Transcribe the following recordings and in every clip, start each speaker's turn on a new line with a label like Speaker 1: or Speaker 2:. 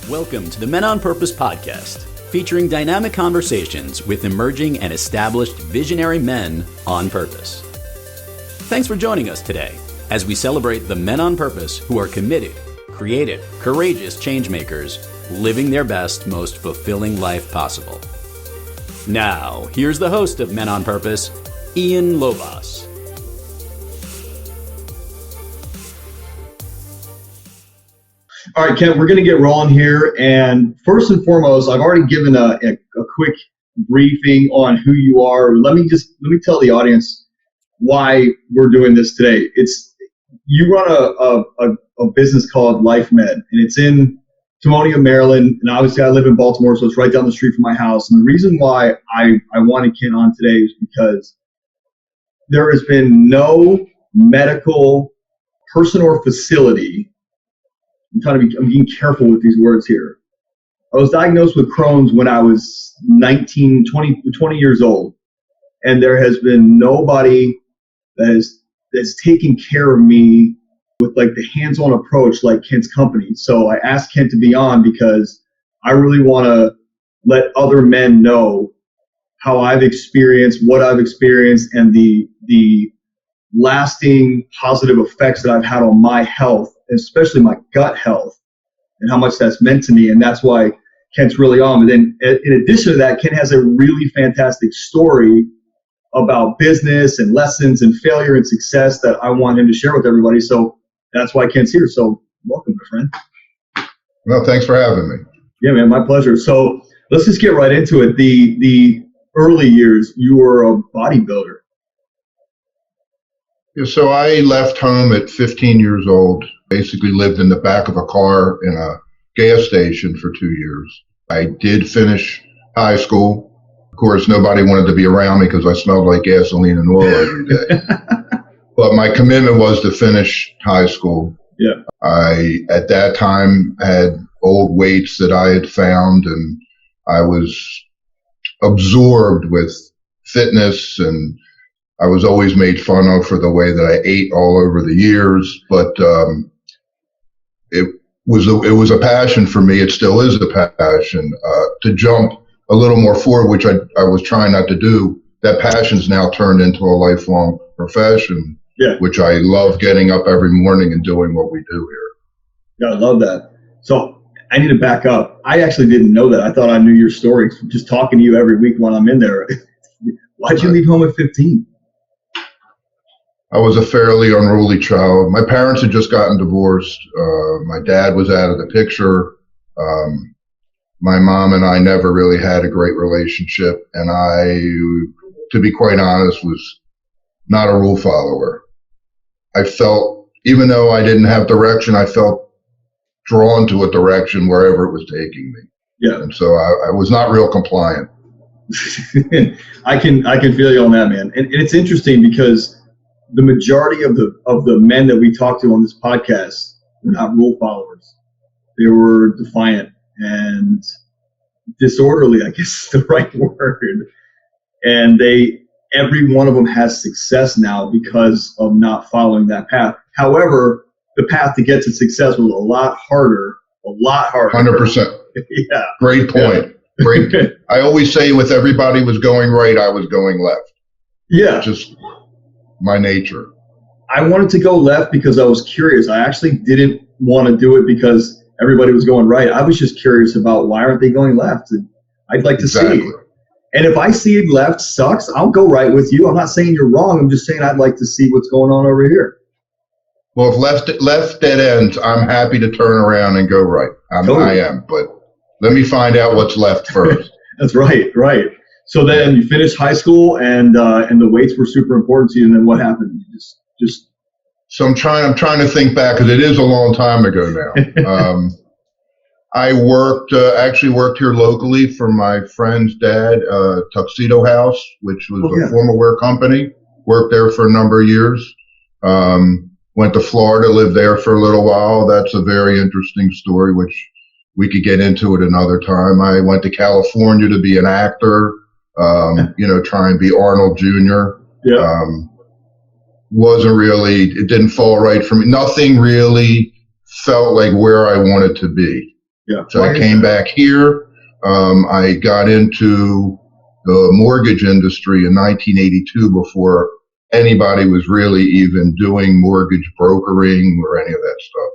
Speaker 1: Welcome to the Men on Purpose podcast, featuring dynamic conversations with emerging and established visionary men on purpose. Thanks for joining us today as we celebrate the men on purpose who are committed, creative, courageous changemakers, living their best, most fulfilling life possible. Now, here's the host of Men on Purpose, Ian Lobas.
Speaker 2: All right, Kent, we're going to get rolling here. And first and foremost, I've already given a quick briefing on who you are. Let me tell the audience why we're doing this today. You run a business called LifeMed, and it's in Timonium, Maryland. And obviously I live in Baltimore, so it's right down the street from my house. And the reason why I wanted Kent on today is because there has been no medical person or facility. I'm being careful with these words here. I was diagnosed with Crohn's when I was 20 years old. And there has been nobody that's taken care of me with like the hands-on approach like Kent's company. So I asked Kent to be on because I really want to let other men know how I've experienced, what I've experienced, and the lasting positive effects that I've had on my health, especially my gut health, and how much that's meant to me. And that's why Kent's really on. And then in addition to that, Kent has a really fantastic story about business and lessons and failure and success that I want him to share with everybody. So that's why Kent's here. So welcome, my friend.
Speaker 3: Well, thanks for having me.
Speaker 2: Yeah, man, my pleasure. So let's just get right into it. The early years, you were a bodybuilder.
Speaker 3: Yeah, so I left home at 15 years old, basically lived in the back of a car in a gas station for 2 years. I did finish high school. Of course, nobody wanted to be around me because I smelled like gasoline and oil every day. But my commitment was to finish high school.
Speaker 2: Yeah.
Speaker 3: I, at that time, had old weights that I had found, and I was absorbed with fitness, and I was always made fun of for the way that I ate all over the years, but it was a passion for me. It still is a passion to jump a little more forward, which I was trying not to do. That passion's now turned into a lifelong profession, which I love getting up every morning and doing what we do here.
Speaker 2: Yeah, I love that. So I need to back up. I actually didn't know that. I thought I knew your story from just talking to you every week when I'm in there. Why'd you leave home at 15?
Speaker 3: I was a fairly unruly child. My parents had just gotten divorced. My dad was out of the picture. My mom and I never really had a great relationship. And I, to be quite honest, was not a rule follower. I felt, even though I didn't have direction, I felt drawn to a direction wherever it was taking me.
Speaker 2: Yeah.
Speaker 3: And so I was not real compliant.
Speaker 2: I can feel you on that, man. And it's interesting because the majority of the men that we talk to on this podcast were not rule followers. They were defiant and disorderly, I guess is the right word. And every one of them has success now because of not following that path. However, the path to get to success was a lot harder.
Speaker 3: 100%.
Speaker 2: Yeah.
Speaker 3: Great point. Yeah. Great. I always say with everybody was going right, I was going left.
Speaker 2: Yeah.
Speaker 3: Just my nature.
Speaker 2: I wanted to go left because I was curious. I actually didn't want to do it because everybody was going right. I was just curious about why aren't they going left? And I'd like to see. And if I see left sucks, I'll go right with you. I'm not saying you're wrong. I'm just saying I'd like to see what's going on over here.
Speaker 3: Well, if left dead ends, I'm happy to turn around and go right.
Speaker 2: Totally.
Speaker 3: I am. But let me find out what's left first.
Speaker 2: That's right. So then you finished high school, and the weights were super important to you. And then what happened? You just.
Speaker 3: So I'm trying to think back because it is a long time ago now. I actually worked here locally for my friend's dad, Tuxedo House, which was a formal wear company. Worked there for a number of years. Went to Florida, lived there for a little while. That's a very interesting story, which we could get into at another time. I went to California to be an actor. Try and be Arnold Jr.
Speaker 2: Yeah.
Speaker 3: It didn't fall right for me. Nothing really felt like where I wanted to be.
Speaker 2: Yeah.
Speaker 3: So I came back here. I got into the mortgage industry in 1982 before anybody was really even doing mortgage brokering or any of that stuff.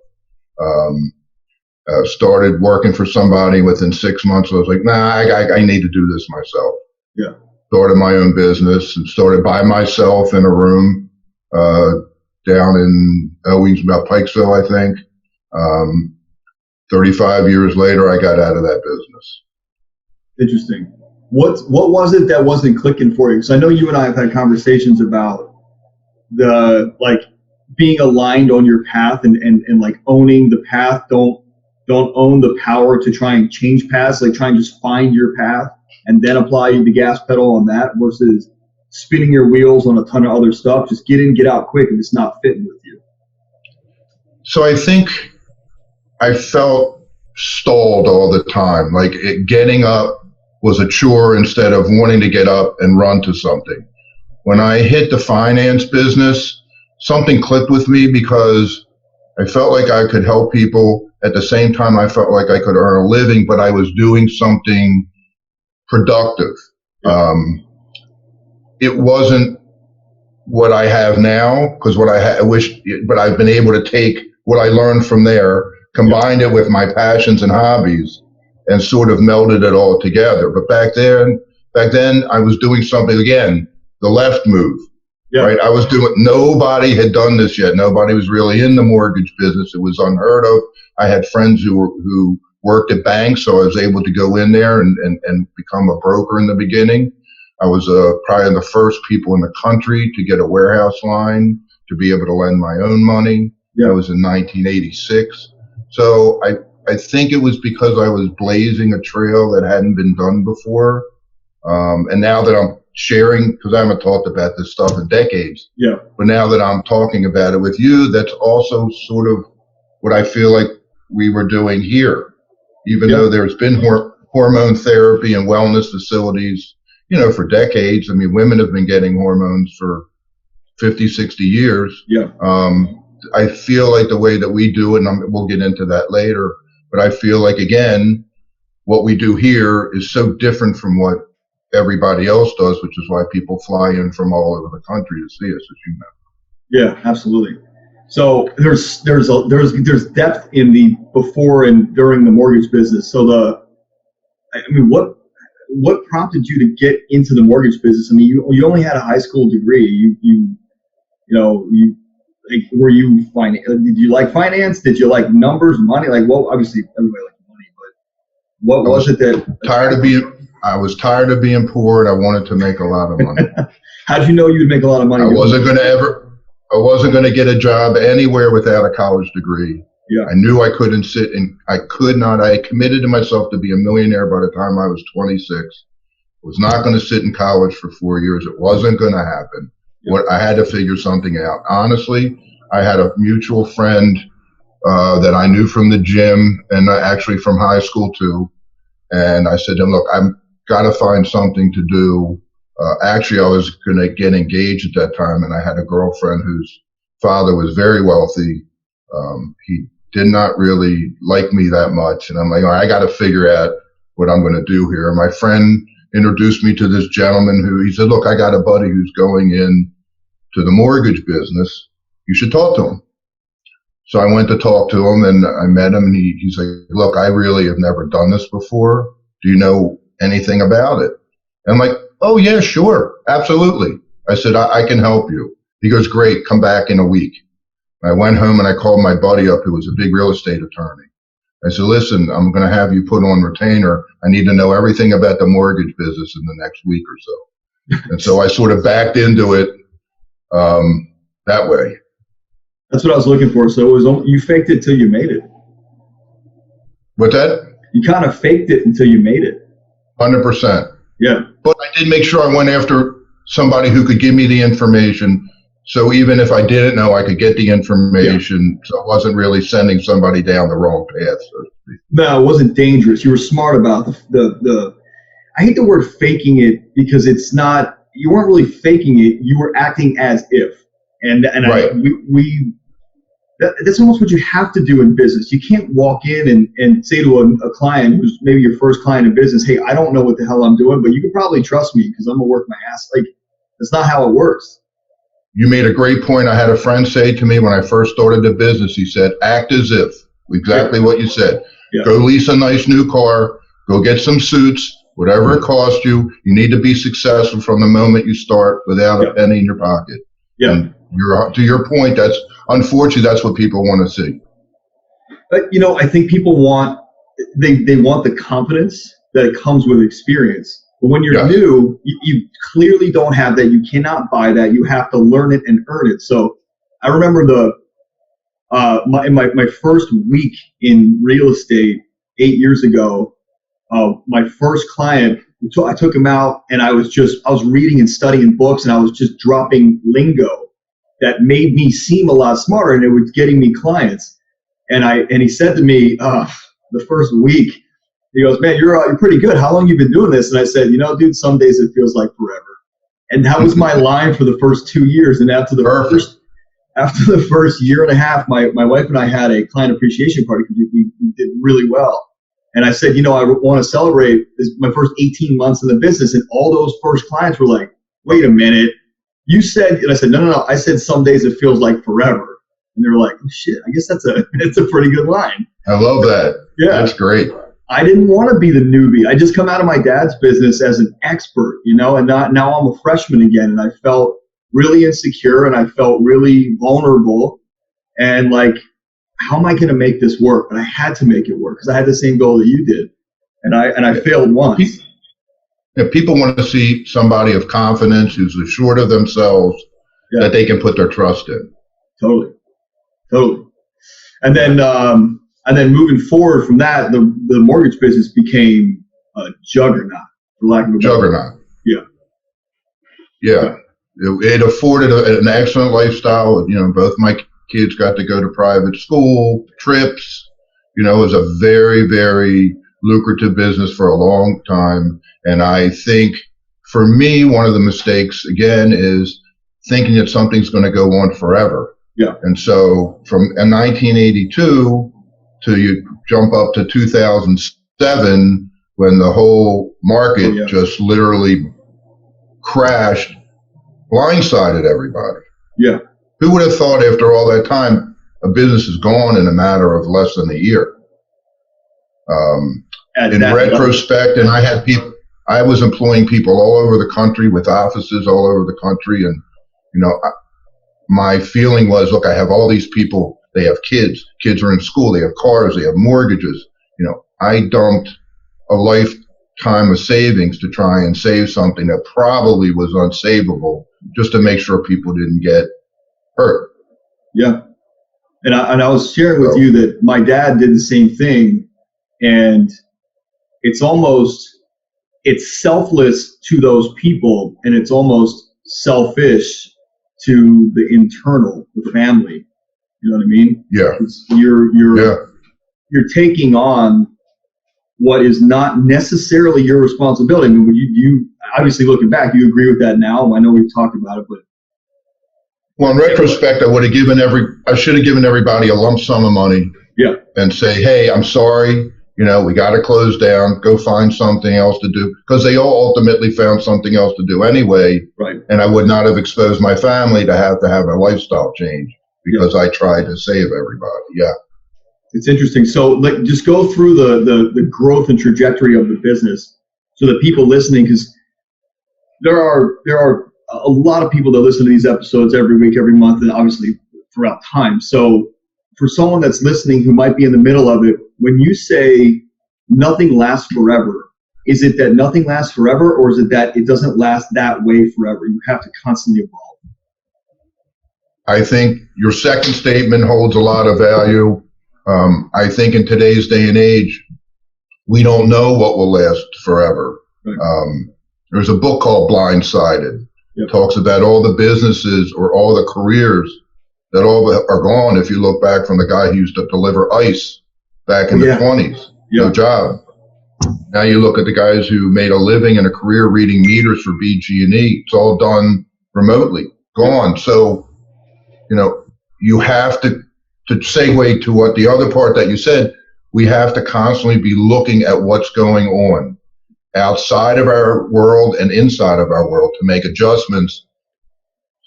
Speaker 3: Started working for somebody. Within 6 months, I was like, nah, I need to do this myself.
Speaker 2: Yeah.
Speaker 3: Started my own business and started by myself in a room down in about Pikesville, I think. 35 years later, I got out of that business.
Speaker 2: Interesting. What was it that wasn't clicking for you? Because I know you and I have had conversations about the being aligned on your path and like owning the path. Don't own the power to try and change paths. Like try and just find your path and then apply the gas pedal on that versus spinning your wheels on a ton of other stuff. Just get in, get out quick if it's not fitting with you.
Speaker 3: So I think I felt stalled all the time. Like getting up was a chore instead of wanting to get up and run to something. When I hit the finance business, something clicked with me because I felt like I could help people. At the same time, I felt like I could earn a living, but I was doing something productive. It wasn't what I have now, because but I've been able to take what I learned from there, combined it with my passions and hobbies, and sort of melded it all together. But back then I was doing something, again, the left move, right? Nobody had done this yet. Nobody was really in the mortgage business. It was unheard of. I had friends who worked at banks, so I was able to go in there and become a broker in the beginning. I was probably the first people in the country to get a warehouse line to be able to lend my own money.
Speaker 2: Yeah.
Speaker 3: That was in 1986. So I think it was because I was blazing a trail that hadn't been done before. And now that I'm sharing, because I haven't talked about this stuff in decades.
Speaker 2: Yeah.
Speaker 3: But now that I'm talking about it with you, that's also sort of what I feel like we were doing here. Even though there's been hormone therapy and wellness facilities, for decades. I mean, women have been getting hormones for 50, 60 years.
Speaker 2: Yeah.
Speaker 3: I feel like the way that we do it, and we'll get into that later, but I feel like, again, what we do here is so different from what everybody else does, which is why people fly in from all over the country to see us, as you know.
Speaker 2: Yeah, absolutely. So there's depth in the before and during the mortgage business. So what prompted you to get into the mortgage business? I mean, you only had a high school degree. Were you did you like finance? Did you like numbers, money? Like, well, obviously everybody likes money, but what was it that
Speaker 3: I was tired of being poor and I wanted to make a lot of money.
Speaker 2: How did you know you'd make a lot of money?
Speaker 3: I wasn't going to get a job anywhere without a college degree.
Speaker 2: Yeah.
Speaker 3: I knew I couldn't I committed to myself to be a millionaire by the time I was 26. Was not going to sit in college for 4 years. It wasn't going to happen. Yeah. I had to figure something out. Honestly, I had a mutual friend that I knew from the gym and actually from high school too. And I said to him, look, I've got to find something to do. Actually, I was going to get engaged at that time, and I had a girlfriend whose father was very wealthy. He did not really like me that much. And I'm like, all right, I got to figure out what I'm going to do here. And my friend introduced me to this gentleman he said, look, I got a buddy who's going in to the mortgage business. You should talk to him. So I went to talk to him and I met him, and he's like, look, I really have never done this before. Do you know anything about it? And I'm like, oh yeah, sure. Absolutely. I said, I can help you. He goes, great. Come back in a week. I went home and I called my buddy up, who was a big real estate attorney. I said, listen, I'm going to have you put on retainer. I need to know everything about the mortgage business in the next week or so. And so I sort of backed into it that way.
Speaker 2: That's what I was looking for. So it was you faked it till you made it.
Speaker 3: What's that?
Speaker 2: You kind of faked it until you made it.
Speaker 3: 100%.
Speaker 2: Yeah.
Speaker 3: But I did make sure I went after somebody who could give me the information. So even if I didn't know, I could get the information. Yeah. So I wasn't really sending somebody down the wrong path, so to speak.
Speaker 2: No, it wasn't dangerous. You were smart about the I hate the word faking it, because it's not, you weren't really faking it. You were acting as if. And
Speaker 3: right.
Speaker 2: That's almost what you have to do in business. You can't walk in and say to a client who's maybe your first client in business, hey, I don't know what the hell I'm doing, but you can probably trust me because I'm going to work my ass. Like, that's not how it works.
Speaker 3: You made a great point. I had a friend say to me when I first started the business, he said, act as if. Exactly what you said. Yeah. Go lease a nice new car. Go get some suits. Whatever it costs you, you need to be successful from the moment you start without a penny in your pocket.
Speaker 2: Yeah.
Speaker 3: And to your point, unfortunately, that's what people want to see.
Speaker 2: But, I think people want the confidence that comes with experience. But when you're new, you clearly don't have that. You cannot buy that. You have to learn it and earn it. So I remember my first week in real estate 8 years ago, my first client, I took him out and I was reading and studying books and I was just dropping lingo that made me seem a lot smarter and it was getting me clients. And he said to me, the first week, he goes, man, you're pretty good. How long you been doing this? And I said, dude, some days it feels like forever. And that was my line for the first 2 years. And after the first year and a half, my wife and I had a client appreciation party because we did really well. And I said, I want to celebrate my first 18 months in the business. And all those first clients were like, wait a minute. You said, and I said, no. I said, some days it feels like forever. And they were like, oh, shit, I guess it's a pretty good line.
Speaker 3: I love that. Yeah. That's great.
Speaker 2: I didn't want to be the newbie. I just come out of my dad's business as an expert, and now I'm a freshman again. And I felt really insecure and I felt really vulnerable. And like, how am I going to make this work? But I had to make it work because I had the same goal that you did. And I failed once.
Speaker 3: People want to see somebody of confidence who's assured of themselves that they can put their trust in.
Speaker 2: Totally. And then moving forward from that, the mortgage business became a juggernaut, for lack of a better word.
Speaker 3: Juggernaut. Yeah. It afforded an excellent lifestyle. Both my kids got to go to private school, trips. It was a very, very lucrative business for a long time. And I think for me, one of the mistakes, again, is thinking that something's going to go on forever.
Speaker 2: Yeah.
Speaker 3: And so from 1982 to you jump up to 2007, when the whole market just literally crashed, blindsided everybody.
Speaker 2: Yeah.
Speaker 3: Who would have thought after all that time, a business is gone in a matter of less than a year? In retrospect, and I was employing people all over the country with offices all over the country. And, my feeling was, look, I have all these people, they have kids are in school, they have cars, they have mortgages. I dumped a lifetime of savings to try and save something that probably was unsavable just to make sure people didn't get hurt.
Speaker 2: Yeah. And I was sharing with you that my dad did the same thing, and it's selfless to those people, and it's almost selfish to the internal, the family. You know what I mean?
Speaker 3: Yeah.
Speaker 2: You're taking on what is not necessarily your responsibility. I mean, you obviously looking back, you agree with that now. I know we've talked about it, but.
Speaker 3: Well, in retrospect, I should have given everybody a lump sum of money.
Speaker 2: Yeah.
Speaker 3: And say, hey, I'm sorry. We got to close down, go find something else to do, because they all ultimately found something else to do anyway.
Speaker 2: Right.
Speaker 3: And I would not have exposed my family to have a lifestyle change because I tried to save everybody. Yeah.
Speaker 2: It's interesting. So just go through the growth and trajectory of the business so that people listening, because there are a lot of people that listen to these episodes every week, every month, and obviously throughout time. So for someone that's listening who might be in the middle of it, when you say nothing lasts forever, is it that nothing lasts forever, or is it that it doesn't last that way forever? You have to constantly evolve.
Speaker 3: I think your second statement holds a lot of value. I think in today's day and age, we don't know what will last forever. Right. There's a book called Blindsided. It talks about all the businesses or all the careers that all are gone. If you look back from the guy who used to deliver ice back in the 20s, no job. Now you look at the guys who made a living and a career reading meters for BG&E. It's all done remotely, gone. So, you have to to segue to what the other part that you said, we have to constantly be looking at what's going on outside of our world and inside of our world to make adjustments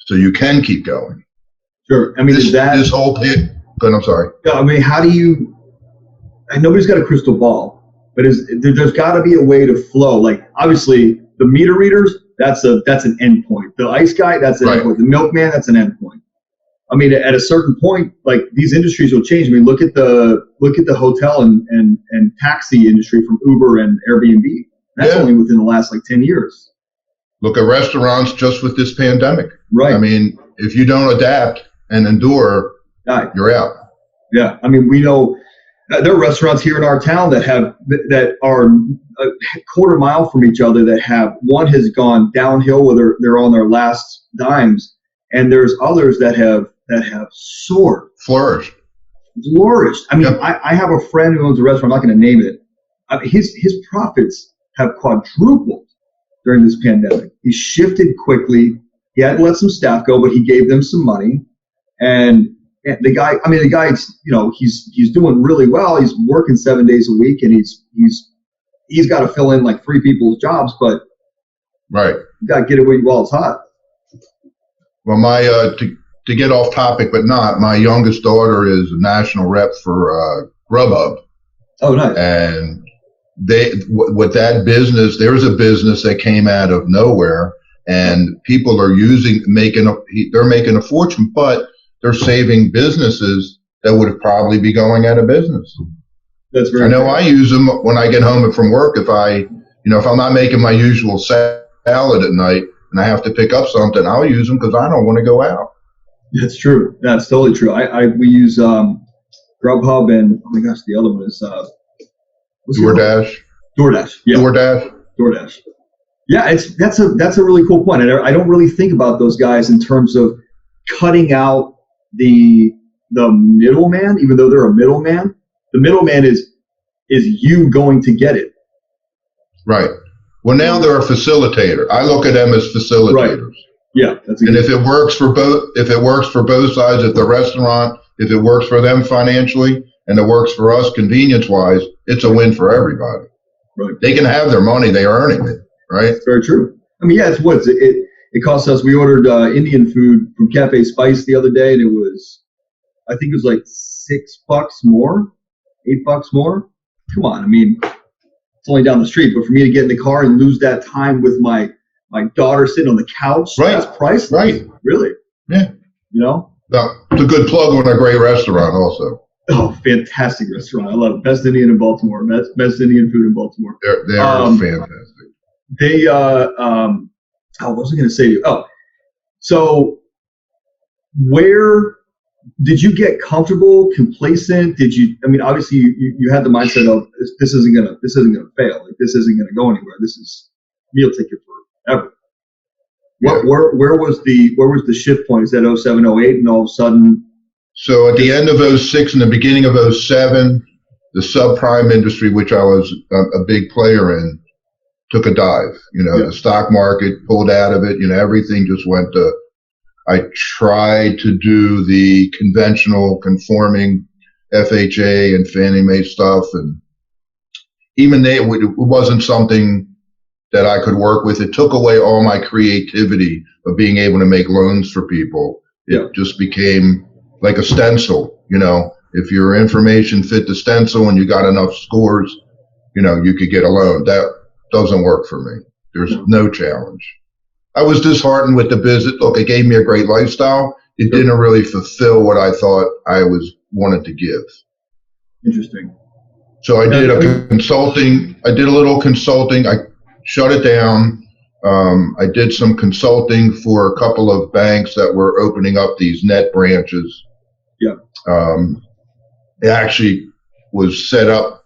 Speaker 3: so you can keep going.
Speaker 2: Sure. I mean,
Speaker 3: this whole thing. I'm sorry.
Speaker 2: Yeah, I mean, how do you? And nobody's got a crystal ball, but there's got to be a way to flow. Like obviously, the meter readers, that's an endpoint. The ice guy, that's an endpoint. The milkman, that's an endpoint. I mean, at a certain point, like these industries will change. I mean, look at the hotel and taxi industry from Uber and Airbnb. That's only within the last 10 years.
Speaker 3: Look at restaurants just with this pandemic.
Speaker 2: Right.
Speaker 3: I mean, if you don't adapt and endure, you're out. Yeah.
Speaker 2: I mean, we know there are restaurants here in our town that are a quarter mile from each other one has gone downhill where they're on their last dimes, and there's others that have soared.
Speaker 3: Flourished.
Speaker 2: I mean, I have a friend who owns a restaurant. I'm not going to name it. His profits have quadrupled during this pandemic. He shifted quickly. He had to let some staff go, but he gave them some money. And the guy's, he's doing really well. He's working 7 days a week, and he's got to fill in 3 people's jobs, but you got to get it while it's hot.
Speaker 3: Well, to get off topic, but not, my youngest daughter is a national rep for Grubhub.
Speaker 2: Oh, nice.
Speaker 3: And with that business, there's a business that came out of nowhere, and people are they're making a fortune, but they're saving businesses that would probably be going out of business.
Speaker 2: That's very.
Speaker 3: I know. I use them when I get home from work. If I'm not making my usual salad at night and I have to pick up something, I'll use them because I don't want to go out.
Speaker 2: That's true. That's totally true. We use Grubhub, and oh my gosh, the other one is
Speaker 3: DoorDash.
Speaker 2: DoorDash. Yeah. DoorDash. Yeah, that's a really cool point. I don't really think about those guys in terms of cutting out the middleman, even though they're a middleman. The middleman is you going to get it.
Speaker 3: Right. Well, now they're a facilitator. I look at them as facilitators.
Speaker 2: Right. Yeah.
Speaker 3: And if it works for both sides, if the restaurant, if it works for them financially and it works for us convenience-wise, it's a win for everybody.
Speaker 2: Right.
Speaker 3: They can have their money; they are earning it. Right.
Speaker 2: That's very true. I mean, yeah, it's what it cost us. We ordered Indian food from Cafe Spice the other day, and I think it was $6 more, $8 more. Come on, I mean, it's only down the street, but for me to get in the car and lose that time with my daughter sitting on the couch, that's priceless. Right. Really.
Speaker 3: Yeah.
Speaker 2: Well,
Speaker 3: it's a good plug on a great restaurant also.
Speaker 2: Oh, fantastic restaurant. I love it. Best Indian in Baltimore. Best Indian food in Baltimore.
Speaker 3: They're fantastic.
Speaker 2: What was I going to say to you? Oh, so where did you get comfortable, complacent? Obviously you had the mindset of this isn't gonna fail. This isn't gonna go anywhere. This is meal ticket forever. Where was the shift point? Is that 07, 08, and all of a sudden?
Speaker 3: So at the end of 06 and the beginning of 07, the subprime industry, which I was a big player in, took a dive. The stock market pulled out of it. Everything just went to. I tried to do the conventional conforming FHA and Fannie Mae stuff, and even it wasn't something that I could work with. It took away all my creativity of being able to make loans for people. It just became like a stencil. If your information fit the stencil and you got enough scores, you could get a loan. That doesn't work for me. There's no challenge. I was disheartened with the business. Look, it gave me a great lifestyle. It didn't really fulfill what I thought I wanted to give.
Speaker 2: Interesting.
Speaker 3: So I did consulting. I did a little consulting. I shut it down. I did some consulting for a couple of banks that were opening up these net branches.
Speaker 2: Yeah.
Speaker 3: It actually was set up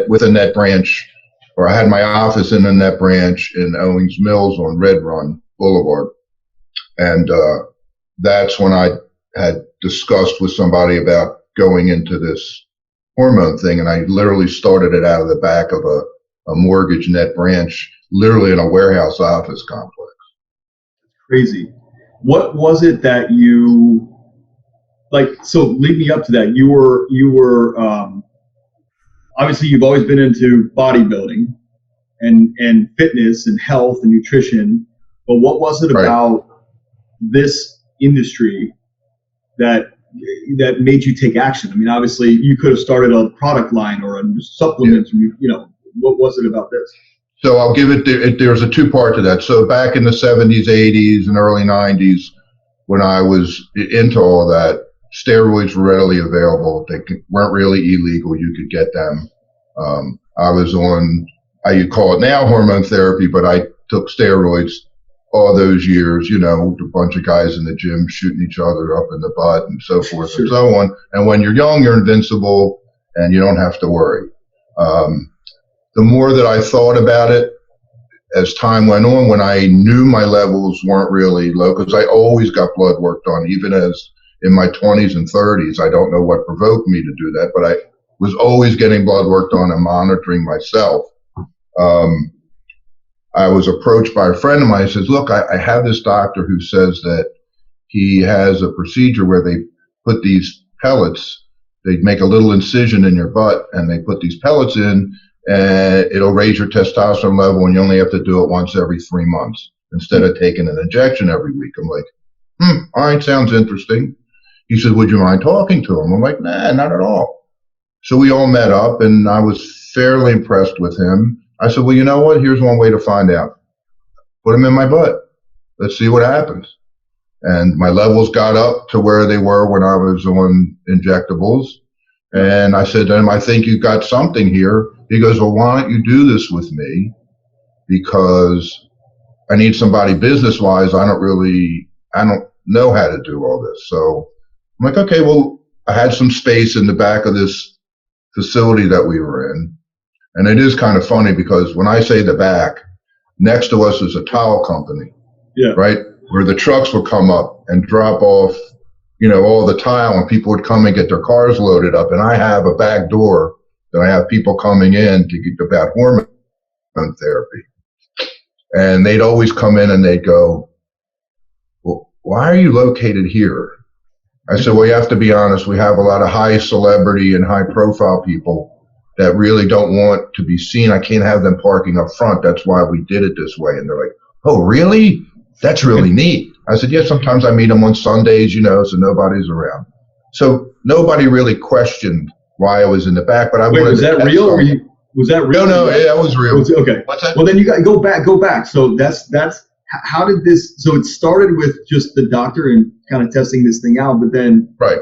Speaker 3: with a net branch, or I had my office in a net branch in Owings Mills on Red Run Boulevard. And that's when I had discussed with somebody about going into this hormone thing. And I literally started it out of the back of a mortgage net branch, literally in a warehouse office complex.
Speaker 2: Crazy. What was it that so lead me up to that. You were obviously you've always been into bodybuilding and fitness and health and nutrition, but what was it about this industry that made you take action? I mean, obviously you could have started a product line or a supplement, what was it about this?
Speaker 3: So I'll give it, there's a two-part to that. So back in the 70s, 80s, and early 90s, when I was into all that, steroids were readily available. They weren't really illegal. You could get them. I was on, you call it now hormone therapy, but I took steroids all those years, a bunch of guys in the gym shooting each other up in the butt and so forth and so on. And when you're young, you're invincible and you don't have to worry. The more that I thought about it as time went on, when I knew my levels weren't really low, because I always got blood work done, even as in my 20s and 30s. I don't know what provoked me to do that, but I was always getting blood work done and monitoring myself. I was approached by a friend of mine. He says, look, I have this doctor who says that he has a procedure where they put these pellets, they make a little incision in your butt and they put these pellets in and it'll raise your testosterone level and you only have to do it once every 3 months instead of taking an injection every week. I'm like, all right, sounds interesting. He said, would you mind talking to him? I'm like, nah, not at all. So we all met up and I was fairly impressed with him. I said, well, you know what? Here's one way to find out. Put them in my butt. Let's see what happens. And my levels got up to where they were when I was on injectables. And I said to him, I think you got something here. He goes, well, why don't you do this with me? Because I need somebody business-wise. I don't know how to do all this. So I'm like, okay, well, I had some space in the back of this facility that we were in. And it is kind of funny because when I say the back, next to us is a tile company, right? Where the trucks would come up and drop off, all the tile and people would come and get their cars loaded up. And I have a back door that I have people coming in to get about hormone therapy. And they'd always come in and they'd go, well, why are you located here? I said, well, you have to be honest. We have a lot of high celebrity and high profile people that really don't want to be seen. I can't have them parking up front. That's why we did it this way. And they're like, oh, really? That's really neat. I said, yeah, sometimes I meet them on Sundays, so nobody's around. So nobody really questioned why I was in the back, but I wanted to.
Speaker 2: Was that real? Was that real?
Speaker 3: No, that was real.
Speaker 2: Okay.
Speaker 3: What's that?
Speaker 2: Well, then you got go back. So that's how did this? So it started with just the doctor and kind of testing this thing out, but then,
Speaker 3: right?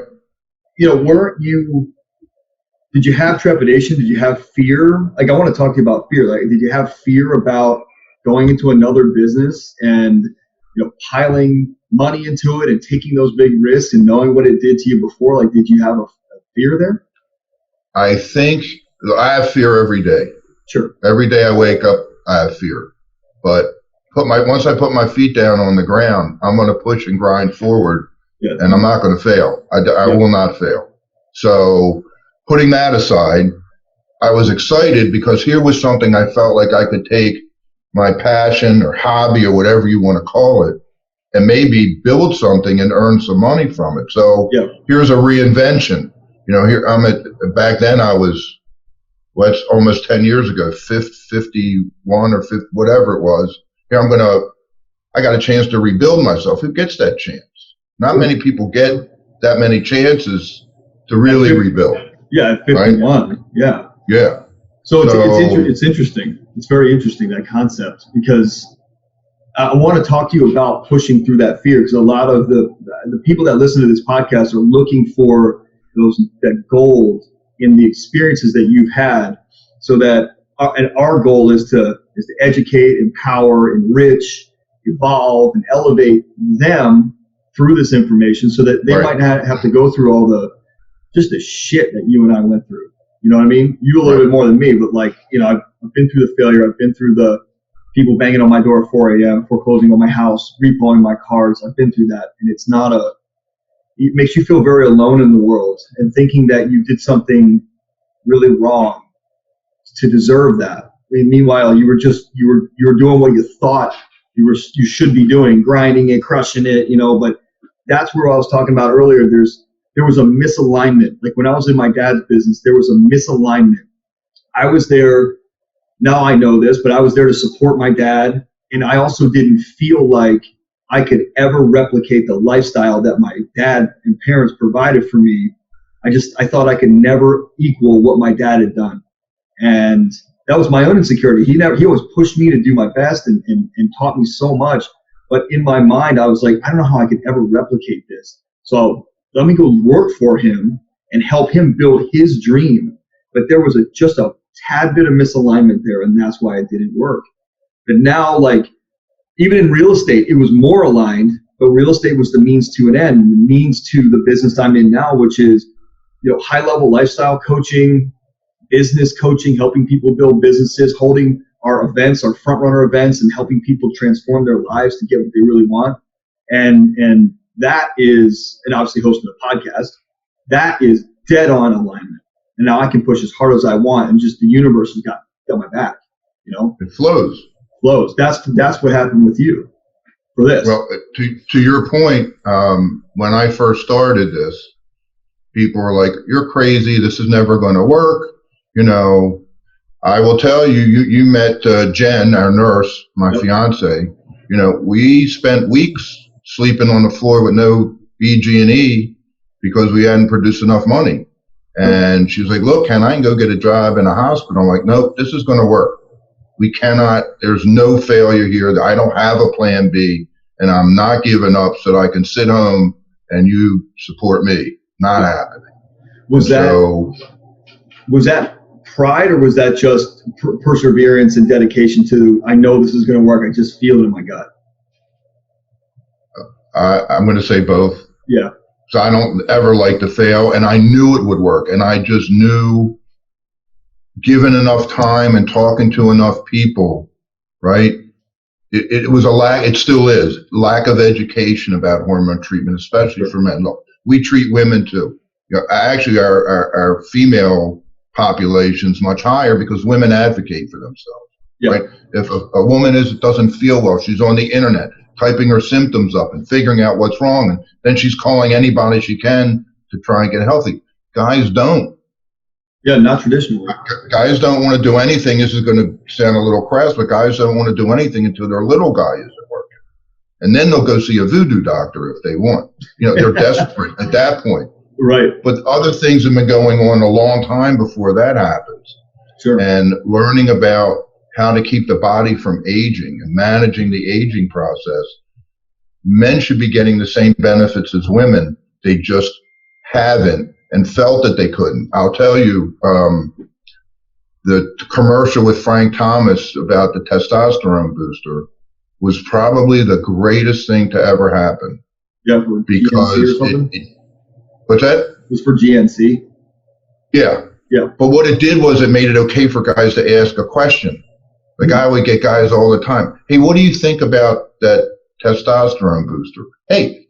Speaker 2: Weren't you? Did you have trepidation? Did you have fear? Like, I want to talk to you about fear. Like, did you have fear about going into another business and piling money into it and taking those big risks and knowing what it did to you before? Like, did you have a fear there?
Speaker 3: I think I have fear every day.
Speaker 2: Sure.
Speaker 3: Every day I wake up, I have fear. But once I put my feet down on the ground, I'm going to push and grind forward, and I'm not going to fail. I will not fail. So putting that aside, I was excited because here was something I felt like I could take my passion or hobby or whatever you want to call it and maybe build something and earn some money from it. So here's a reinvention. Here back then I was, it's almost 10 years ago, 51 or 50, whatever it was. Here I got a chance to rebuild myself. Who gets that chance? Not many people get that many chances to really rebuild.
Speaker 2: Yeah, at 51. Right? Yeah. So it's interesting. It's very interesting, that concept, because I want to talk to you about pushing through that fear, because a lot of the people that listen to this podcast are looking for that gold in the experiences that you've had, so that our goal is to educate, empower, enrich, evolve, and elevate them through this information, so that they might not have to go through all the shit that you and I went through. You know what I mean? You a little bit more than me, but I've been through the failure. I've been through the people banging on my door at 4 a.m., foreclosing on my house, repoing my cars. I've been through that, and it makes you feel very alone in the world, and thinking that you did something really wrong to deserve that. I mean, meanwhile, you were doing what you thought you should be doing, grinding it, crushing it, but that's where I was talking about earlier. There's there was a misalignment. Like when I was in my dad's business, there was a misalignment. I was there, now I know this, but I was there to support my dad. And I also didn't feel like I could ever replicate the lifestyle that my dad and parents provided for me. I thought I could never equal what my dad had done. And that was my own insecurity. He always pushed me to do my best and taught me so much. But in my mind, I was like, I don't know how I could ever replicate this. So let me go work for him and help him build his dream. But there was just a tad bit of misalignment there, and that's why it didn't work. But now, like, even in real estate, it was more aligned, but real estate was the means to an end, the means to the business I'm in now, which is, high-level lifestyle coaching, business coaching, helping people build businesses, holding our events, our front-runner events, and helping people transform their lives to get what they really want. And that is, and obviously hosting a podcast, that is dead on alignment. And now I can push as hard as I want, and just the universe has got my back.
Speaker 3: It flows.
Speaker 2: That's what happened with you for this.
Speaker 3: Well, to your point, when I first started this, people were like, "You're crazy. This is never going to work." I will tell you, you met Jen, our nurse, my fiance. We spent weeks sleeping on the floor with no BG&E because we hadn't produced enough money. And she was like, "Look, Ken, I can go get a job in a hospital." I'm like, "Nope, this is going to work. We cannot, there's no failure here. I don't have a plan B, and I'm not giving up so that I can sit home and you support me." Not happening.
Speaker 2: Was that pride, or was that just perseverance and dedication to, I know this is going to work, I just feel it in my gut?
Speaker 3: I'm going to say both.
Speaker 2: Yeah.
Speaker 3: So I don't ever like to fail, and I knew it would work, and I just knew, given enough time and talking to enough people, right? It was a lack, it still is, lack of education about hormone treatment, especially for men. Look, we treat women too. Actually, our female population's much higher because women advocate for themselves. Yeah. Right? If a woman doesn't feel well, she's on the internet typing her symptoms up and figuring out what's wrong, and then she's calling anybody she can to try and get healthy. Guys don't.
Speaker 2: Yeah, not traditionally.
Speaker 3: Guys don't want to do anything. This is going to sound a little crass, but guys don't want to do anything until their little guy isn't working. And then they'll go see a voodoo doctor if they want. They're desperate at that point.
Speaker 2: Right.
Speaker 3: But other things have been going on a long time before that happens.
Speaker 2: Sure.
Speaker 3: And learning about how to keep the body from aging and managing the aging process. Men should be getting the same benefits as women. They just haven't and felt that they couldn't. I'll tell you, the commercial with Frank Thomas about the testosterone booster was probably the greatest thing to ever happen.
Speaker 2: Yeah, for because
Speaker 3: what's that?
Speaker 2: It was for GNC.
Speaker 3: Yeah.
Speaker 2: Yeah.
Speaker 3: But what it did was it made it okay for guys to ask a question. Like I would get guys all the time. "Hey, what do you think about that testosterone booster?" Hey,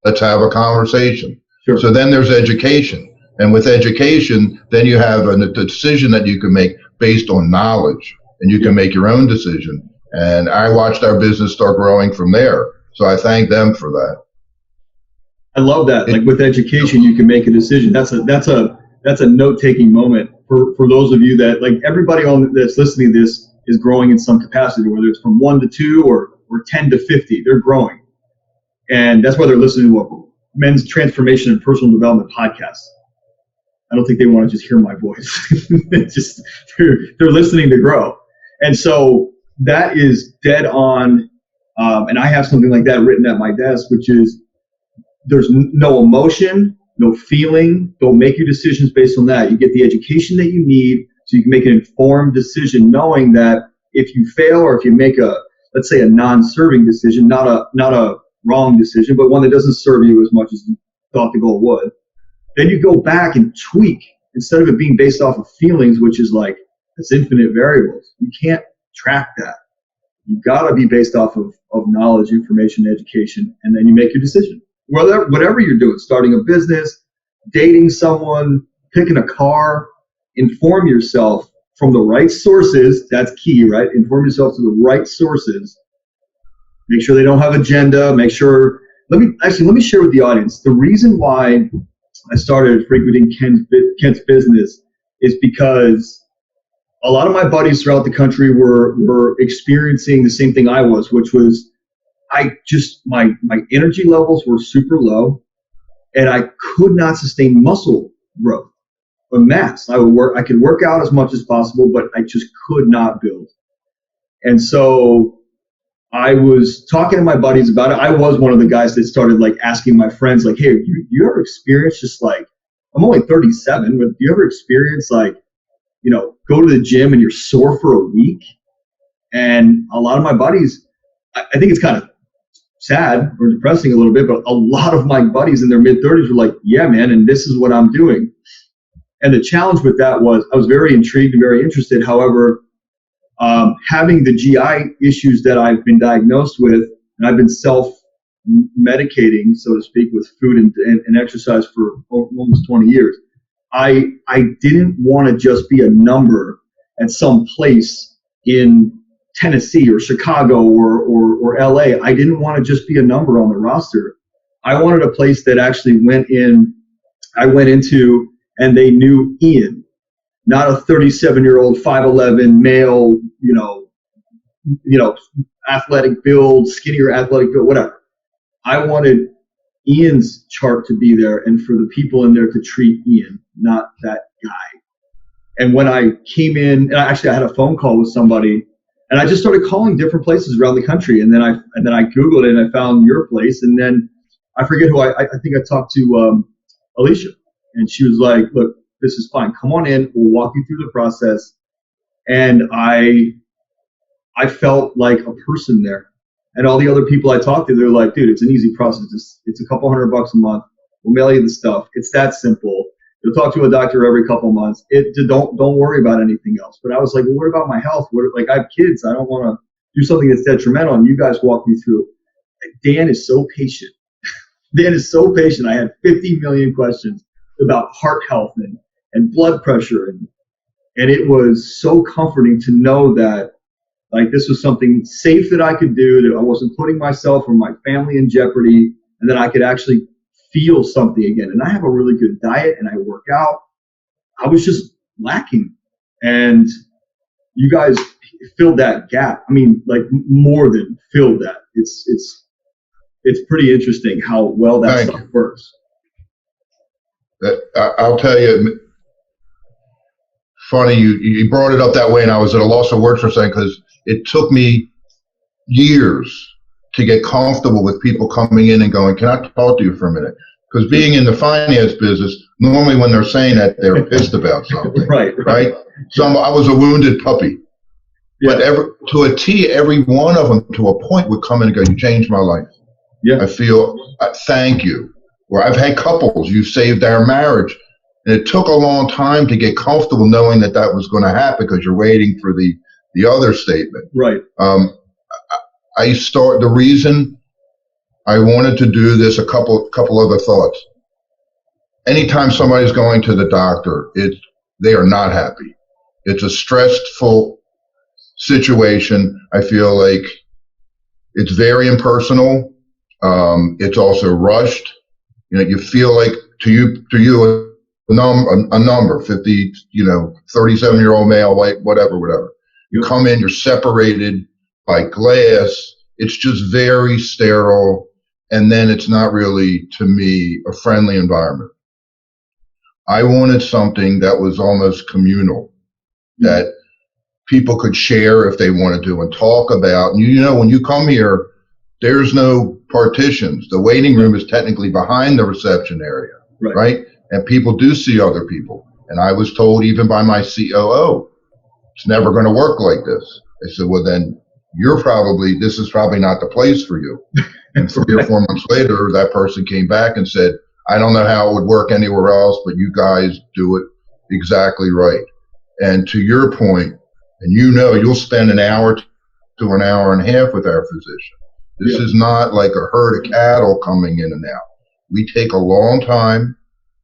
Speaker 3: let's have a conversation.
Speaker 2: Sure.
Speaker 3: So then there's education. And with education, then you have a decision that you can make based on knowledge, and you can make your own decision. And I watched our business start growing from there. So I thank them for that.
Speaker 2: I love that. Like with education, you can make a decision. That's a note-taking moment for those of you that, like, everybody that's listening to this is growing in some capacity, whether it's from 1 to 2 or 10 to 50, they're growing. And that's why they're listening to a Men's Transformation and Personal Development podcast. I don't think they want to just hear my voice. They're listening to grow. And so that is dead on. And I have something like that written at my desk, which is, there's no emotion, no feeling. Don't make your decisions based on that. You get the education that you need so you can make an informed decision, knowing that if you fail, or if you make let's say a non-serving decision, not a wrong decision, but one that doesn't serve you as much as you thought the goal would, then you go back and tweak instead of it being based off of feelings, which is like, it's infinite variables. You can't track that. You got to be based off of knowledge, information, education, and then you make your decision. Whatever you're doing, starting a business, dating someone, picking a car, inform yourself from the right sources. That's key, right? Inform yourself to the right sources. Make sure they don't have agenda. Make sure, let me share with the audience the reason why I started frequenting Kent's business is because a lot of my buddies throughout the country were experiencing the same thing I was, which was my energy levels were super low, and I could not sustain muscle growth or mass. I could work out as much as possible, but I just could not build. And so I was talking to my buddies about it. I was one of the guys that started like asking my friends, like, hey, you ever experience just like, I'm only 37, but do you ever experience like, go to the gym and you're sore for a week? And a lot of my buddies, I think it's kind of sad or depressing a little bit, but a lot of my buddies in their mid-30s were like, yeah, man, and this is what I'm doing. And the challenge with that was I was very intrigued and very interested. However, having the GI issues that I've been diagnosed with, and I've been self-medicating, so to speak, with food and exercise for almost 20 years, I didn't want to just be a number at some place in Tennessee or Chicago or LA. I didn't want to just be a number on the roster. I wanted a place that actually I went into and they knew Ian, not a 37-year-old, 5'11" male, athletic build, skinnier athletic build, whatever. I wanted Ian's chart to be there and for the people in there to treat Ian, not that guy. And when I came in, and I had a phone call with somebody, and I just started calling different places around the country. And then I Googled it and I found your place. And then I forget who I think I talked to Alicia, and she was like, look, this is fine. Come on in. We'll walk you through the process. And I felt like a person there. And all the other people I talked to, they're like, dude, it's an easy process. It's a couple $100 a month. We'll mail you the stuff. It's that simple. You'll talk to a doctor every couple of months. Don't worry about anything else. But I was like, well, what about my health? I have kids. I don't want to do something that's detrimental. And you guys walk me through. Dan is so patient. Dan is so patient. I had 50 million questions about heart health and blood pressure. And it was so comforting to know that like this was something safe that I could do, that I wasn't putting myself or my family in jeopardy, and that I could actually feel something again. And I have a really good diet and I work out. I was just lacking. And you guys filled that gap. I mean, like more than filled that. It's pretty interesting how well that stuff works.
Speaker 3: I'll tell you, funny you brought it up that way, and I was at a loss of words for a second because it took me years to get comfortable with people coming in and going, can I talk to you for a minute? Because being in the finance business, normally when they're saying that, they're pissed about something. Right? So I was a wounded puppy. Yeah. But to a T, every one of them to a point would come in and go, you changed my life. Yeah. I feel, thank you. Or I've had couples, you saved our marriage. And it took a long time to get comfortable knowing that was going to happen because you're waiting for the other statement. Right. The reason I wanted to do this, a couple other thoughts. Anytime somebody's going to the doctor, they are not happy. It's a stressful situation. I feel like it's very impersonal. It's also rushed. You feel like to you a number, 50, 37-year-old male, white, whatever. You come in, you're separated by glass. It's just very sterile. And then it's not really, to me, a friendly environment. I wanted something that was almost communal, that people could share if they wanted to and talk about. And when you come here, there's no partitions. The waiting room is technically behind the reception area, right? And people do see other people. And I was told even by my COO, it's never going to work like this. I said, well, then this is probably not the place for you. And 3 or 4 months later, that person came back and said, I don't know how it would work anywhere else, but you guys do it exactly right. And to your point, and you'll spend an hour to an hour and a half with our physician. This is not like a herd of cattle coming in and out. We take a long time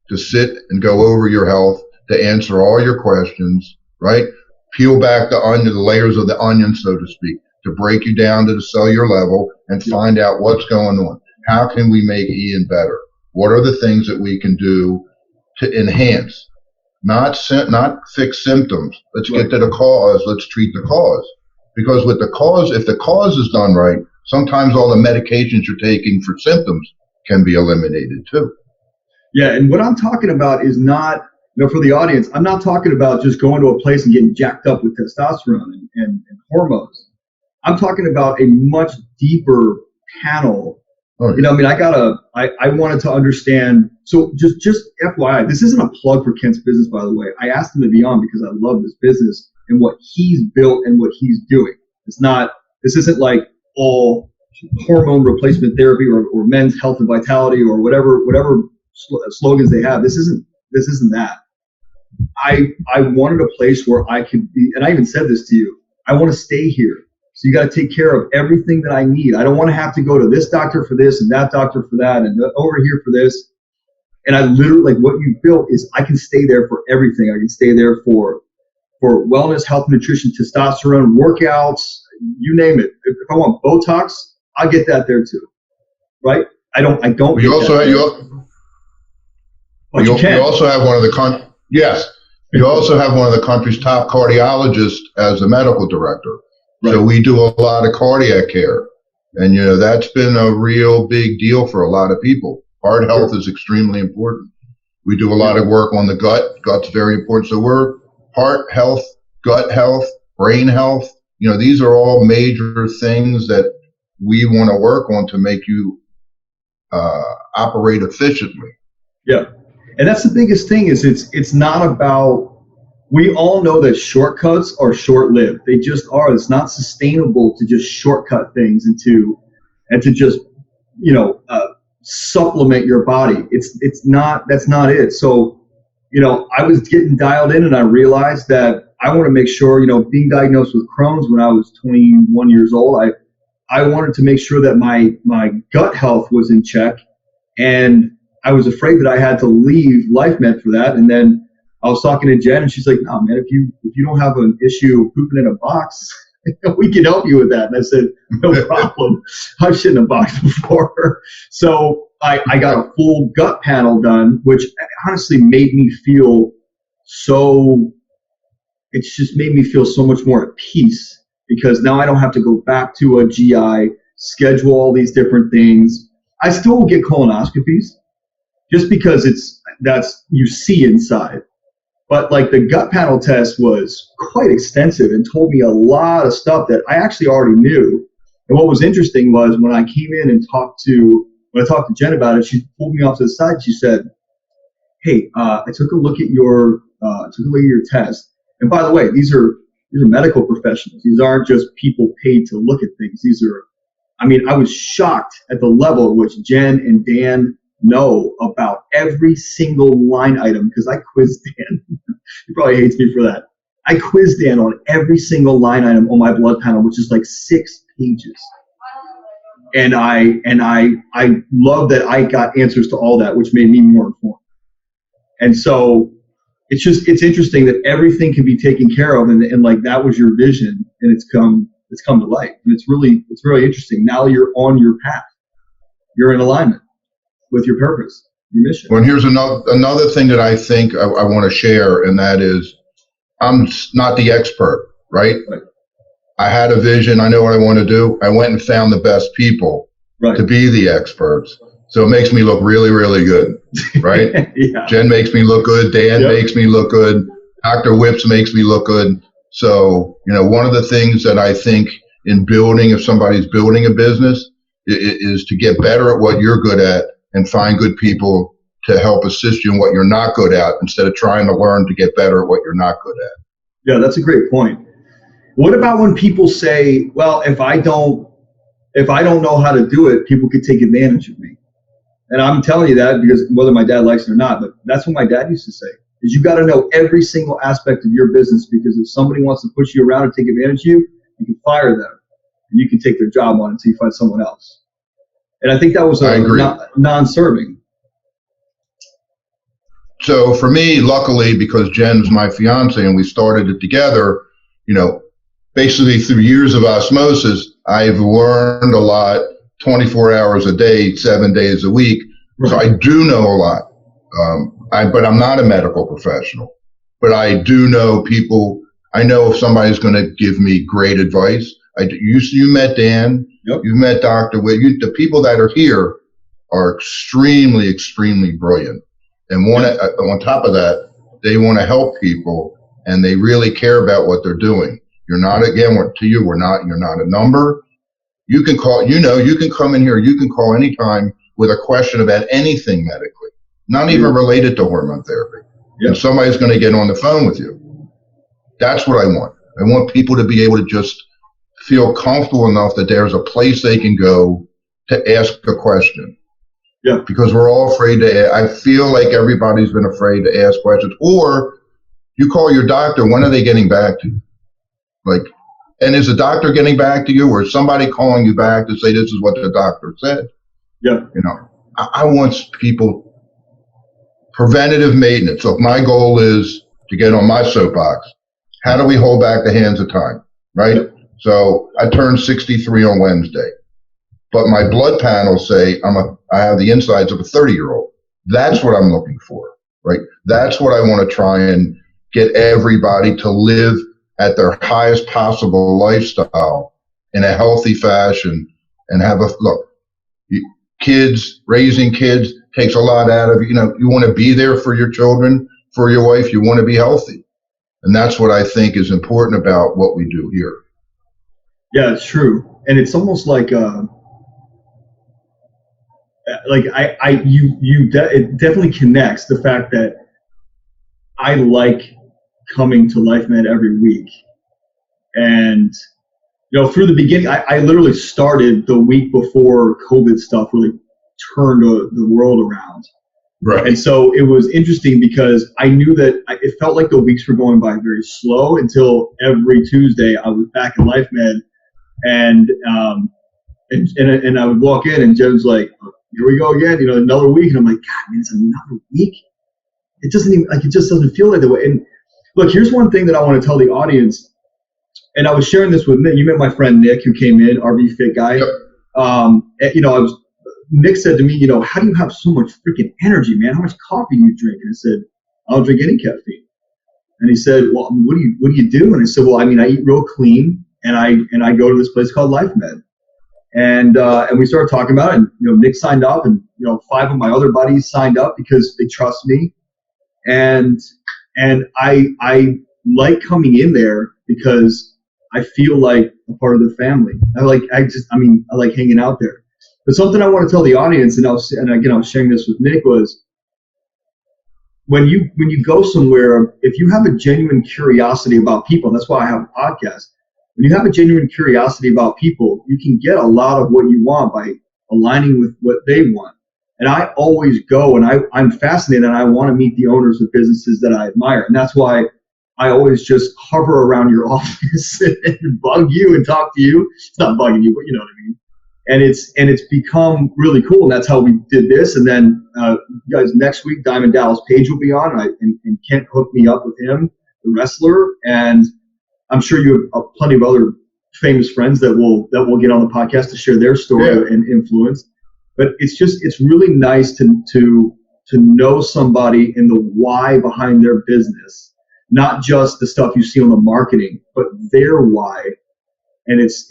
Speaker 3: to sit and go over your health, to answer all your questions, right? Peel back the layers of the onion, so to speak, to break you down to the cellular level and find out what's going on. How can we make Ian better? What are the things that we can do to enhance, not fix symptoms. Let's get to the cause. Let's treat the cause. Because with the cause, if the cause is done right, sometimes all the medications you're taking for symptoms can be eliminated too.
Speaker 2: Yeah, and what I'm talking about is not, for the audience, I'm not talking about just going to a place and getting jacked up with testosterone and hormones. I'm talking about a much deeper panel. Oh, yeah. I wanted to understand. So just FYI, this isn't a plug for Kent's business, by the way. I asked him to be on because I love this business and what he's built and what he's doing. This isn't like all hormone replacement therapy or men's health and vitality or whatever slogans they have. This isn't that. I wanted a place where I could be, and I even said this to you, I want to stay here. So you got to take care of everything that I need. I don't want to have to go to this doctor for this and that doctor for that and over here for this. And I literally, like what you built is I can stay there for everything. I can stay there for wellness, health, nutrition, testosterone, workouts, you name it. If I want Botox, I'll get that there too. Right? I don't.
Speaker 3: You also have one of the yes. You also have one of the country's top cardiologists as a medical director. Right. So we do a lot of cardiac care, and that's been a real big deal for a lot of people. Heart health is extremely important. We do a lot of work on the gut. Gut's very important. So we're heart health, gut health, brain health. These are all major things that we want to work on to make you operate efficiently.
Speaker 2: Yeah, and that's the biggest thing. Is it's not about. We all know that shortcuts are short-lived. They just are. It's not sustainable to just shortcut things and to just supplement your body. It's not. That's not it. So I was getting dialed in, and I realized that I want to make sure. Being diagnosed with Crohn's when I was 21 years old, I wanted to make sure that my gut health was in check, and I was afraid that I had to leave LifeMed for that, and then. I was talking to Jen, and she's like, "No, man, if you don't have an issue pooping in a box, we can help you with that." And I said, "No problem. I've shit in a box before." So I got a full gut panel done, which honestly made me feel so. It's just made me feel so much more at peace because now I don't have to go back to a GI, schedule all these different things. I still will get colonoscopies, just because that's you see inside. But like the gut panel test was quite extensive and told me a lot of stuff that I actually already knew. And what was interesting was when I came in and talked to Jen about it, she pulled me off to the side. She said, "Hey, I took a look at your test. And by the way, these are medical professionals. These aren't just people paid to look at things. I was shocked at the level at which Jen and Dan know about every single line item because I quizzed Dan. He probably hates me for that. I quizzed Dan on every single line item on my blood panel, which is like 6 pages. And I love that I got answers to all that, which made me more informed. And so it's interesting that everything can be taken care of, and like that was your vision, and it's come to light, and it's really interesting. Now you're on your path. You're in alignment with your purpose, your mission.
Speaker 3: Well, here's another thing that I think I want to share, and that is I'm not the expert, right? I had a vision. I know what I want to do. I went and found the best people to be the experts. So it makes me look really, really good, right? Yeah. Jen makes me look good. Dan makes me look good. Dr. Whips makes me look good. So, one of the things that I think in building, if somebody's building a business, is to get better at what you're good at and find good people to help assist you in what you're not good at instead of trying to learn to get better at what you're not good at.
Speaker 2: Yeah, that's a great point. What about when people say, well, if I don't know how to do it, people could take advantage of me? And I'm telling you that because whether my dad likes it or not, but that's what my dad used to say, is you got to know every single aspect of your business, because if somebody wants to push you around and take advantage of you, you can fire them and you can take their job on until you find someone else. And I think that was non-serving.
Speaker 3: So for me, luckily, because Jen's my fiance and we started it together, basically through years of osmosis, I've learned a lot 24 hours a day, 7 days a week. Right. So I do know a lot. but I'm not a medical professional. But I do know people. I know if somebody's going to give me great advice. You met Dan.
Speaker 2: Yep.
Speaker 3: You've met Dr. Witt. The people that are here are extremely, extremely brilliant. And on top of that, they want to help people, and they really care about what they're doing. You're not, again, you're not a number. You can call, you can come in here. You can call anytime with a question about anything medically, not even related to hormone therapy. Yep. And somebody's going to get on the phone with you. That's what I want. I want people to be able to just feel comfortable enough that there's a place they can go to ask a question.
Speaker 2: Yeah.
Speaker 3: Because we're all afraid I feel like everybody's been afraid to ask questions. Or you call your doctor, when are they getting back to you? And is the doctor getting back to you, or is somebody calling you back to say this is what the doctor said?
Speaker 2: Yeah.
Speaker 3: I want people, preventative maintenance. So if my goal is to get on my soapbox, how do we hold back the hands of time, right? Yep. So I turned 63 on Wednesday, but my blood panels say I have the insides of a 30-year-old. That's what I'm looking for, right? That's what I want to try and get everybody to live at their highest possible lifestyle in a healthy fashion and raising kids takes a lot out of you. You want to be there for your children, for your wife. You want to be healthy. And that's what I think is important about what we do here.
Speaker 2: Yeah, it's true. And it's almost like it definitely connects the fact that I like coming to LifeMed every week. And, through the beginning, I literally started the week before COVID stuff really turned the world around.
Speaker 3: Right.
Speaker 2: And so it was interesting because I knew that it felt like the weeks were going by very slow until every Tuesday I was back in LifeMed, and I would walk in and Joe's like, oh, here we go again, another week. And I'm like, God, man, it's another week. It doesn't even it just doesn't feel like that way. And look, here's one thing that I want to tell the audience. And I was sharing this with Nick. You met my friend Nick, who came in, RV Fit guy. Yep. Nick said to me, how do you have so much freaking energy, man? How much coffee do you drink? And I said, I don't drink any caffeine. And he said, well, what do you do? And I said, well, I eat real clean, and I go to this place called LifeMed. And we started talking about it, and Nick signed up, and 5 of my other buddies signed up because they trust me. And I like coming in there because I feel like a part of the family. I like hanging out there. But something I want to tell the audience, and I was sharing this with Nick, was when you go somewhere, if you have a genuine curiosity about people, that's why I have a podcast. When you have a genuine curiosity about people, you can get a lot of what you want by aligning with what they want. And I always go, and I'm fascinated, and I want to meet the owners of businesses that I admire. And that's why I always just hover around your office and bug you and talk to you. It's not bugging you, but you know what I mean. And it's become really cool. And that's how we did this. And then you guys, next week, Diamond Dallas Page will be on, and Kent hooked me up with him, the wrestler. And I'm sure you have plenty of other famous friends that will get on the podcast to share their story and influence. But it's really nice to know somebody in the why behind their business, not just the stuff you see on the marketing, but their why. And it's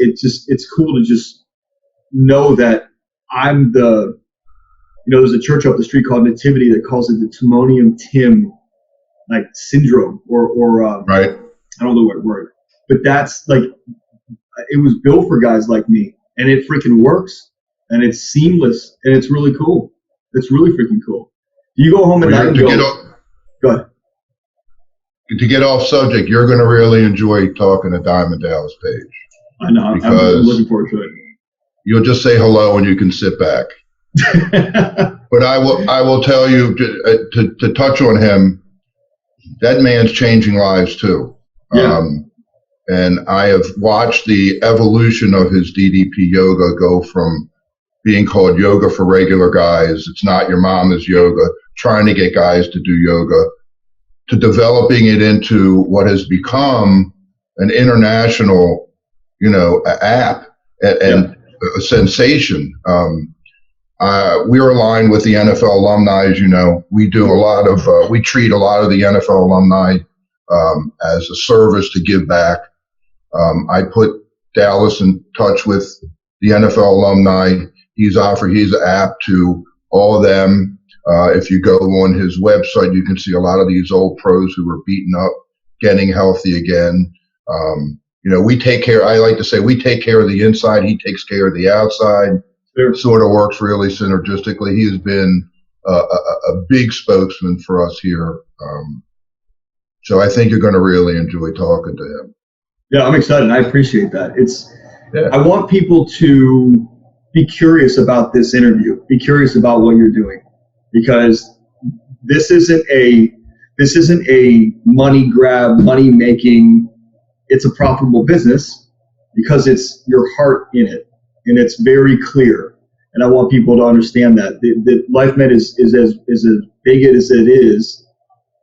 Speaker 2: cool to just know that I'm there's a church up the street called Nativity that calls it the Timonium Tim syndrome or
Speaker 3: right.
Speaker 2: I don't know what word, but that's it was built for guys like me, and it freaking works, and it's seamless, and it's really cool. It's really freaking cool. You go home at night and go ahead.
Speaker 3: To get off subject, you're going to really enjoy talking to Diamond Dallas Page.
Speaker 2: I know. I'm looking forward to it.
Speaker 3: You'll just say hello and you can sit back. But I will tell you to touch on him. That man's changing lives too.
Speaker 2: Yeah.
Speaker 3: And I have watched the evolution of his DDP yoga go from being called yoga for regular guys. It's not your mama's yoga, trying to get guys to do yoga, to developing it into what has become an international, app and a sensation. we're aligned with the NFL alumni, as you know. We do a lot of, we treat a lot of the NFL alumni as a service to give back. I put Dallas in touch with the NFL alumni. He's an app to all of them. If you go on his website, you can see a lot of these old pros who were beaten up, getting healthy again. We take care, I like to say, we take care of the inside. He takes care of the outside. It sort of works really synergistically. He has been a big spokesman for us here. So I think you're going to really enjoy talking to him.
Speaker 2: Yeah, I'm excited. I appreciate that. I want people to be curious about this interview. Be curious about what you're doing, because this isn't a money grab, money making. It's a profitable business because it's your heart in it, and it's very clear. And I want people to understand that LifeMed is as big as it is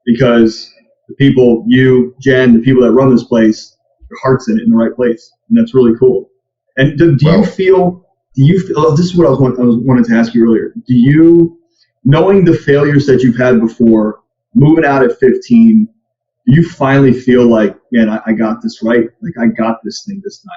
Speaker 2: because the people, you, Jen, the people that run this place, your heart's in it, in the right place, and that's really cool. And do you feel? This is what I wanted to ask you earlier. Do you, knowing the failures that you've had before, moving out at 15, do you finally feel like, man, I got this right? Like, I got this thing this time.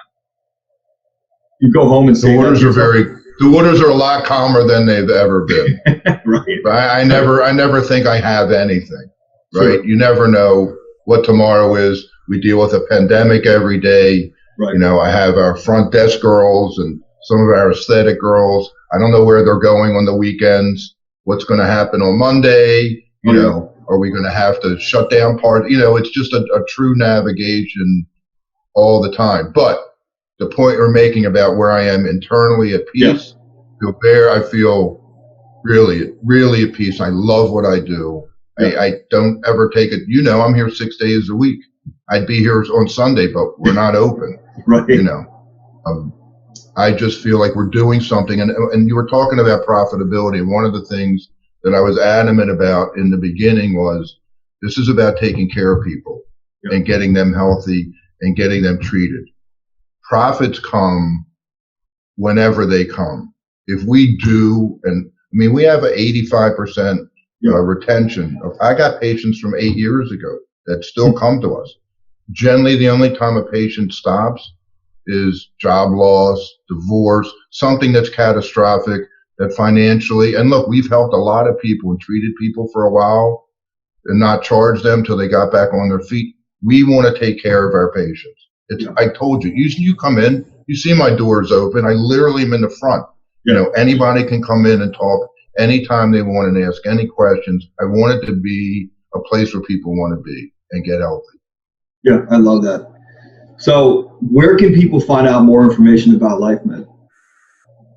Speaker 2: You go home and say,
Speaker 3: the waters are a lot calmer than they've ever been.
Speaker 2: Right.
Speaker 3: But I never think I have anything. Right. Sure. You never know what tomorrow is. We deal with a pandemic every day. Right. I have our front desk girls and some of our aesthetic girls. I don't know where they're going on the weekends. What's going to happen on Monday? Are we going to have to shut down part? It's just a true navigation all the time. But the point we're making about where I am internally at peace, I feel really, really at peace. I love what I do. I don't ever take it. I'm here 6 days a week. I'd be here on Sunday, but we're not open.
Speaker 2: Right.
Speaker 3: I just feel like we're doing something. And you were talking about profitability. And one of the things that I was adamant about in the beginning was this is about taking care of people and getting them healthy and getting them treated. Profits come whenever they come. If we do, we have an 85% retention. I got patients from 8 years ago that still come to us. Generally, the only time a patient stops is job loss, divorce, something that's catastrophic, that financially, and look, we've helped a lot of people and treated people for a while and not charged them till they got back on their feet. We want to take care of our patients. I told you, you come in, you see my doors open. I literally am in the front. Anybody can come in and talk anytime they want and ask any questions. I want it to be a place where people want to be and get healthy.
Speaker 2: Yeah, I love that. So where can people find out more information about LifeMed?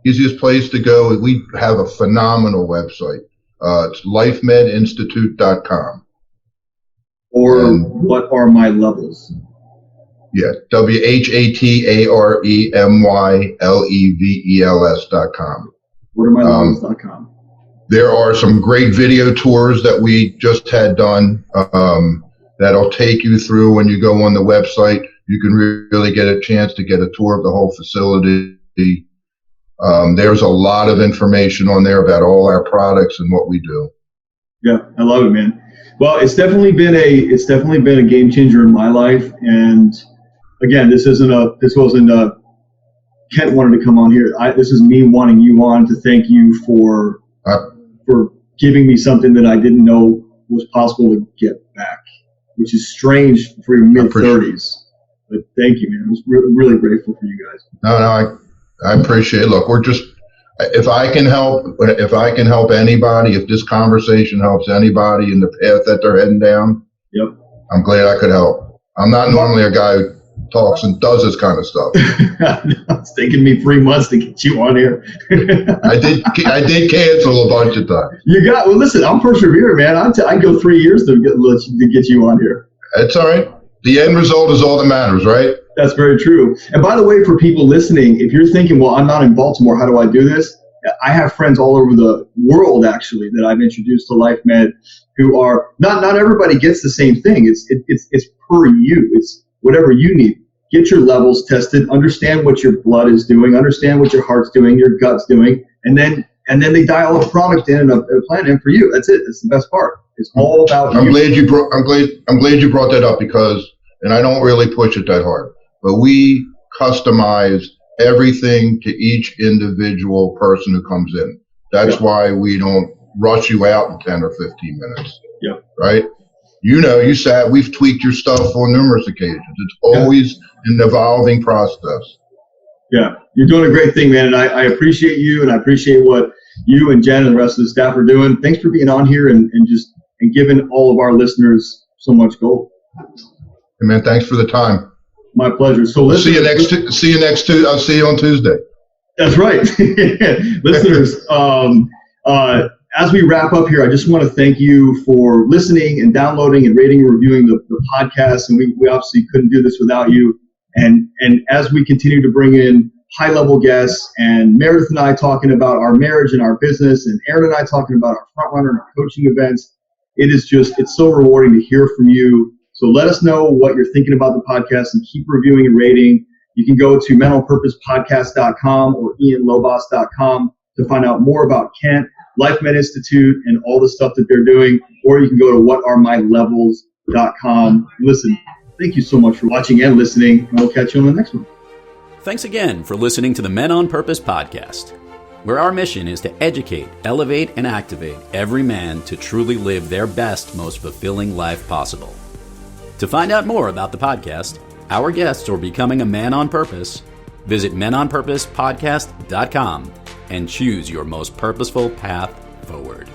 Speaker 3: Easiest place to go. We have a phenomenal website. It's LifeMedInstitute.com.
Speaker 2: Or what are my levels?
Speaker 3: Yeah, WHATAREMYLEVELS.com.
Speaker 2: What are my levels.com?
Speaker 3: There are some great video tours that we just had done that'll take you through. When you go on the website, you can really get a chance to get a tour of the whole facility. There's a lot of information on there about all our products and what we do.
Speaker 2: Yeah, I love it, man. Well, it's definitely been a game changer in my life. And again, this wasn't Kent wanted to come on here. This is me wanting you on to thank you for giving me something that I didn't know was possible to get back, which is strange for your mid-30s. But thank you, man. I was really grateful for you guys.
Speaker 3: No, I appreciate it. Look, if I can help anybody, if this conversation helps anybody in the path that they're heading down, I'm glad I could help. I'm not normally a guy who talks and does this kind of stuff.
Speaker 2: It's taken me 3 months to get you on here.
Speaker 3: I did cancel a bunch of times.
Speaker 2: Well, listen, I'm persevering, man. I go 3 years to get you on here.
Speaker 3: That's all right. The end result is all that matters, right?
Speaker 2: That's very true. And by the way, for people listening, if you're thinking, well, I'm not in Baltimore, how do I do this? I have friends all over the world, actually, that I've introduced to LifeMed who are, not everybody gets the same thing. It's per you. It's whatever you need. Get your levels tested, understand what your blood is doing, understand what your heart's doing, your gut's doing, and then and then they dial a product in and a plan in for you. That's it. That's the best part. It's all about
Speaker 3: I'm
Speaker 2: you.
Speaker 3: glad you brought that up because, and I don't really push it that hard, but we customize everything to each individual person who comes in. That's why we don't rush you out in 10 or 15 minutes.
Speaker 2: Yeah.
Speaker 3: Right? We've tweaked your stuff on numerous occasions. It's always an evolving process.
Speaker 2: Yeah, you're doing a great thing, man, and I appreciate you, and I appreciate what you and Jen and the rest of the staff are doing. Thanks for being on here and giving all of our listeners so much gold.
Speaker 3: Hey, man, thanks for the time.
Speaker 2: My pleasure. So
Speaker 3: I'll see you next Tuesday. I'll see you on Tuesday.
Speaker 2: That's right. Listeners, as we wrap up here, I just want to thank you for listening and downloading and rating and reviewing the podcast. And we obviously couldn't do this without you. And as we continue to bring in high-level guests, and Meredith and I talking about our marriage and our business, and Aaron and I talking about our front runner and our coaching events, it's so rewarding to hear from you. So let us know what you're thinking about the podcast and keep reviewing and rating. You can go to mentalpurposepodcast.com or ianlobas.com to find out more about Kent, LifeMed Institute, and all the stuff that they're doing. Or you can go to whataremylevels.com. Listen, thank you so much for watching and listening, and we'll catch you on the next one.
Speaker 1: Thanks again for listening to the Men on Purpose podcast, where our mission is to educate, elevate, and activate every man to truly live their best, most fulfilling life possible. To find out more about the podcast, our guests, or becoming a man on purpose, visit menonpurposepodcast.com and choose your most purposeful path forward.